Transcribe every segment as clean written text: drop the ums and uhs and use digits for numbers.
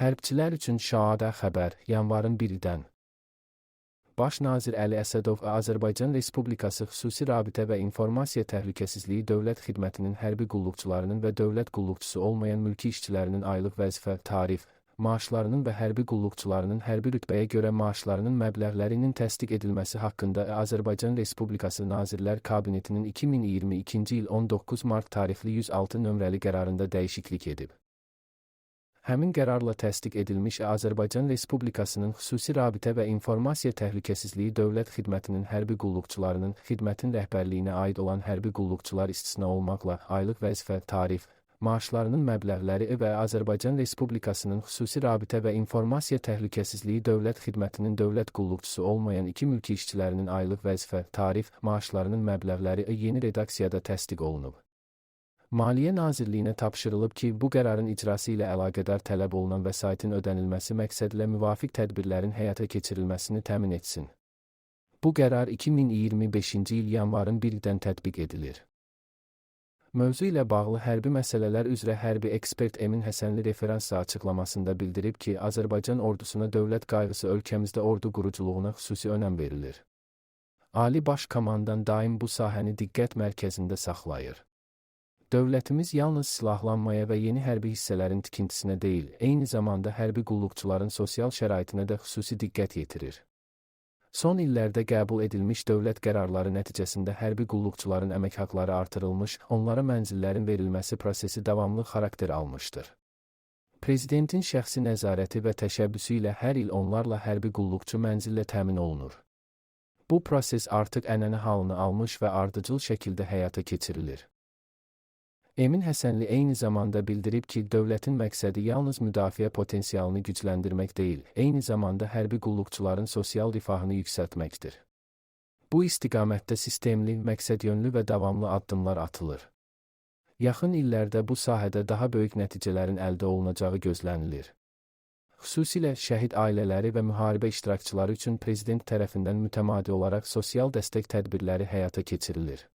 Hərbçilər üçün şahada xəbər, yanvarın 1-dən. Baş nazir Əli Əsədov Azərbaycan Respublikası Xüsusi Rabitə və İnformasiya Təhlükəsizliyi Dövlət Xidmətinin hərbi qulluqçularının və dövlət qulluqçusu olmayan mülki işçilərinin aylıq vəzifə, tarif, maaşlarının və hərbi qulluqçularının hərbi rütbəyə görə maaşlarının məbləğlərinin təsdiq edilməsi haqqında Azərbaycan Respublikası Nazirlər Kabinetinin 2022-ci il 19 mart tarixli 106 nömrəli qərarında dəyişiklik edib. Həmin qərarla təsdiq edilmiş Azərbaycan Respublikasının Xüsusi Rabitə və İnformasiya Təhlükəsizliyi Dövlət Xidmətinin hərbi qulluqçularının xidmətin rəhbərliyinə aid olan hərbi qulluqçular istisna olmaqla aylıq vəzifə, tarif, maaşlarının məbləğləri və Azərbaycan Respublikasının Xüsusi Rabitə və İnformasiya Təhlükəsizliyi Dövlət Xidmətinin dövlət qulluqçusu olmayan iki mülki işçilərinin aylıq vəzifə, tarif, maaşlarının məbləğləri yeni redaksiyada təsdiq olunub. Maliyyə Nazirliyinə tapşırılıb ki, bu qərarın icrası ilə əlaqədar tələb olunan vəsaitin ödənilməsi məqsədilə müvafiq tədbirlərin həyata keçirilməsini təmin etsin. Bu qərar 2025-ci il yanvarın 1-dən tətbiq edilir. Mövzu ilə bağlı hərbi məsələlər üzrə hərbi ekspert Emin Həsənli referansa açıqlamasında bildirib ki, Azərbaycan ordusuna dövlət qayğısı ölkəmizdə ordu quruculuğuna xüsusi önəm verilir. Ali Baş Komandan daim bu sahəni diqqət mərkəzində saxlayır. Dövlətimiz yalnız silahlanmaya və yeni hərbi hissələrin tikintisinə deyil, eyni zamanda hərbi qulluqçuların sosial şəraitinə də xüsusi diqqət yetirir. Son illərdə qəbul edilmiş dövlət qərarları nəticəsində hərbi qulluqçuların əmək haqları artırılmış, onlara mənzillərin verilməsi prosesi davamlı xarakter almışdır. Prezidentin şəxsi nəzarəti və təşəbbüsü ilə hər il onlarla hərbi qulluqçu mənzillə təmin olunur. Bu proses artıq ənənə halını almış və ardıcıl şəkildə həyata keçirilir. Emin Həsənli eyni zamanda bildirib ki, dövlətin məqsədi yalnız müdafiə potensialını gücləndirmək deyil, eyni zamanda hərbi qulluqçuların sosial rifahını yüksəltməkdir. Bu istiqamətdə sistemli, məqsədyönlü və davamlı addımlar atılır. Yaxın illərdə bu sahədə daha böyük nəticələrin əldə olunacağı gözlənilir. Xüsusilə şəhid ailələri və müharibə iştirakçıları üçün Prezident tərəfindən mütəmadi olaraq sosial dəstək tədbirləri həyata keçirilir.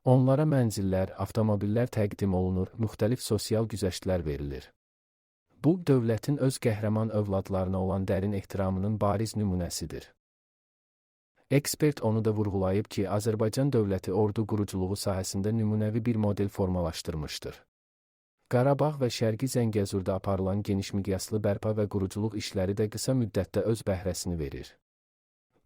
Onlara mənzillər, avtomobillər təqdim olunur, müxtəlif sosial güzəştlər verilir. Bu, dövlətin öz qəhrəman övladlarına olan dərin ehtiramının bariz nümunəsidir. Ekspert onu da vurğulayıb ki, Azərbaycan dövləti ordu quruculuğu sahəsində nümunəvi bir model formalaşdırmışdır. Qarabağ və Şərqi Zəngəzurda aparılan geniş miqyaslı bərpa və quruculuq işləri də qısa müddətdə öz bəhrəsini verir.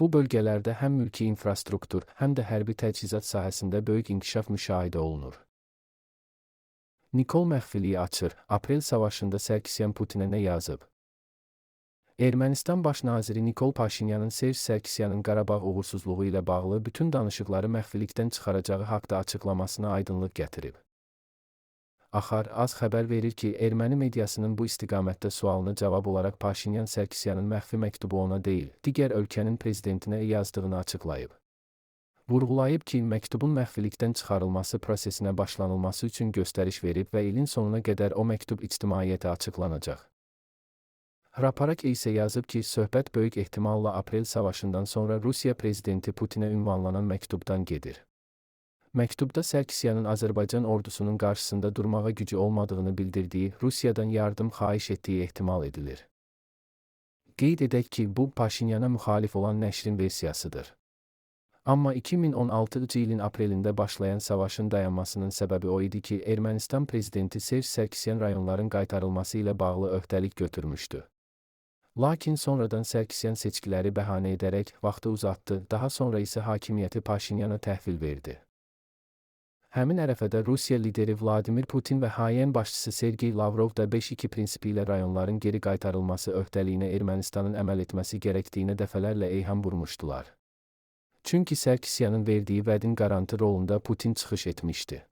Bu bölgələrdə həm mülki infrastruktur, həm də hərbi təchizat sahəsində böyük inkişaf müşahidə olunur. Nikol məxfiliyi açır, Aprel savaşında Sərkisyan Putinə nə yazıb? Ermənistan baş naziri Nikol Paşinyanın Serj Sərkisyanın Qarabağ uğursuzluğu ilə bağlı bütün danışıqları məxfilikdən çıxaracağı haqda açıqlamasına aydınlıq gətirib. Axar az xəbər verir ki, erməni mediasının bu istiqamətdə sualına cavab olaraq Paşinyan Sərkisyanın məxfi məktubu ona deyil, digər ölkənin prezidentinə yazdığını açıqlayıb. Vurğulayıb ki, məktubun məxfilikdən çıxarılması prosesinə başlanılması üçün göstəriş verib və ilin sonuna qədər o məktub ictimaiyyətə açıqlanacaq. Hraparak isə yazıb ki, söhbət böyük ehtimalla Aprel savaşından sonra Rusiya prezidenti Putinə ünvanlanan məktubdan gedir. Məktubda Sərkisyanın Azərbaycan ordusunun qarşısında durmağa gücü olmadığını bildirdiyi, Rusiyadan yardım xahiş etdiyi ehtimal edilir. Qeyd edək ki, bu Paşinyana müxalif olan nəşrin versiyasıdır. Amma 2016-cı ilin aprelində başlayan savaşın dayanmasının səbəbi o idi ki, Ermənistan prezidenti Serj Sərkisyan rayonların qaytarılması ilə bağlı öhdəlik götürmüşdü. Lakin sonradan Sərkisyan seçkiləri bəhanə edərək vaxtı uzatdı, daha sonra isə hakimiyyəti Paşinyana təhvil verdi. Həmin ərəfədə Rusiya lideri Vladimir Putin və HN başçısı Sergey Lavrov da 5-2 prinsipi ilə rayonların geri qaytarılması öhdəliyinə Ermənistanın əməl etməsi gərəkdiyinə dəfələrlə eyham vurmuşdular. Çünki Sərkisyanın verdiyi vədin qarantı rolunda Putin çıxış etmişdi.